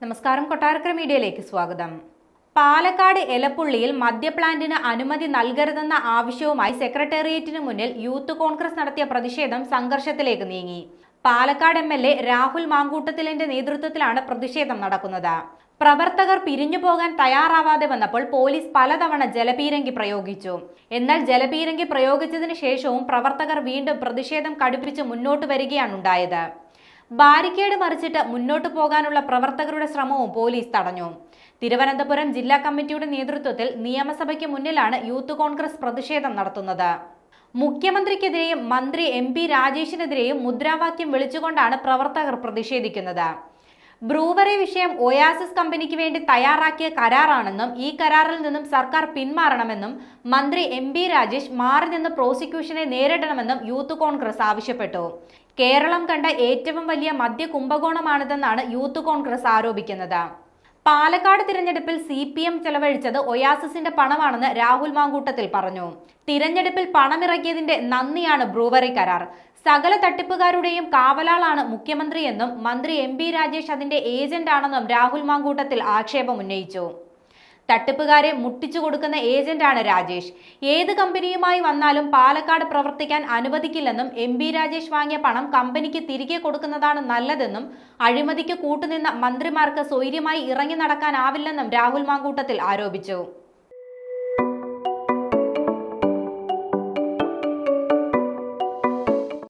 നമസ്കാരം, കൊട്ടാരക്കര മീഡിയയിലേക്ക് സ്വാഗതം. പാലക്കാട് എലപ്പുള്ളിയിൽ മദ്യപ്ലാന്റിന് അനുമതി നൽകരുതെന്ന ആവശ്യവുമായി സെക്രട്ടേറിയറ്റിന് മുന്നിൽ യൂത്ത് കോൺഗ്രസ് നടത്തിയ പ്രതിഷേധം സംഘർഷത്തിലേക്ക് നീങ്ങി. പാലക്കാട് MLA രാഹുൽ മാങ്കൂട്ടത്തിലിന്റെ നേതൃത്വത്തിലാണ് പ്രതിഷേധം നടക്കുന്നത്. പ്രവർത്തകർ പിരിഞ്ഞു പോകാൻ തയ്യാറാവാതെ വന്നപ്പോൾ പോലീസ് പലതവണ ജലപീരങ്കി പ്രയോഗിച്ചു. എന്നാൽ ജലപീരങ്കി പ്രയോഗിച്ചതിന് ശേഷവും പ്രവർത്തകർ വീണ്ടും പ്രതിഷേധം കടുപ്പിച്ച് മുന്നോട്ട് വരികയാണുണ്ടായത്. ബാരിക്കേഡ് മറിച്ചിട്ട് മുന്നോട്ടു പോകാനുള്ള പ്രവർത്തകരുടെ ശ്രമവും പോലീസ് തടഞ്ഞു. തിരുവനന്തപുരം ജില്ലാ കമ്മിറ്റിയുടെ നേതൃത്വത്തിൽ നിയമസഭയ്ക്ക് മുന്നിലാണ് യൂത്ത് കോൺഗ്രസ് പ്രതിഷേധം നടത്തുന്നത്. മുഖ്യമന്ത്രിക്കെതിരെയും മന്ത്രി MP രാജേഷിനെതിരെയും മുദ്രാവാക്യം വിളിച്ചുകൊണ്ടാണ് പ്രവർത്തകർ പ്രതിഷേധിക്കുന്നത്. ബ്രൂവറി വിഷയം ഒയാസിസ് കമ്പനിക്ക് വേണ്ടി തയ്യാറാക്കിയ കരാറാണെന്നും ഈ കരാറിൽ നിന്നും സർക്കാർ പിന്മാറണമെന്നും മന്ത്രി MP രാജേഷ് മാറി നിന്ന് പ്രോസിക്യൂഷനെ നേരിടണമെന്നും യൂത്ത് കോൺഗ്രസ് ആവശ്യപ്പെട്ടു. കേരളം കണ്ട ഏറ്റവും വലിയ മദ്യ കുംഭകോണമാണിതെന്നാണ് യൂത്ത് കോൺഗ്രസ് ആരോപിക്കുന്നത്. പാലക്കാട് തിരഞ്ഞെടുപ്പിൽ CPM ചെലവഴിച്ചത് ഒയാസിസിന്റെ പണമാണെന്ന് രാഹുൽ മാങ്കൂട്ടത്തിൽ പറഞ്ഞു. തിരഞ്ഞെടുപ്പിൽ പണമിറക്കിയതിന്റെ നന്ദിയാണ് ബ്രൂവറി കരാർ. സകല തട്ടിപ്പുകാരുടെയും കാവലാളാണ് മുഖ്യമന്ത്രിയെന്നും മന്ത്രി MP രാജേഷ് അതിന്റെ ഏജന്റാണെന്നും രാഹുൽ മാങ്കൂട്ടത്തിൽ ആക്ഷേപമുന്നയിച്ചു. തട്ടിപ്പുകാരെ മുട്ടിച്ചു കൊടുക്കുന്ന ഏജന്റാണ് രാജേഷ്. ഏത് കമ്പനിയുമായി വന്നാലും പാലക്കാട് പ്രവർത്തിക്കാൻ അനുവദിക്കില്ലെന്നും MP രാജേഷ് വാങ്ങിയ പണം കമ്പനിക്ക് തിരികെ കൊടുക്കുന്നതാണ് നല്ലതെന്നും അഴിമതിക്ക് കൂട്ടുനിന്ന മന്ത്രിമാർക്ക് സ്വൈര്യമായി ഇറങ്ങി നടക്കാനാവില്ലെന്നും രാഹുൽ മാങ്കൂട്ടത്തിൽ ആരോപിച്ചു.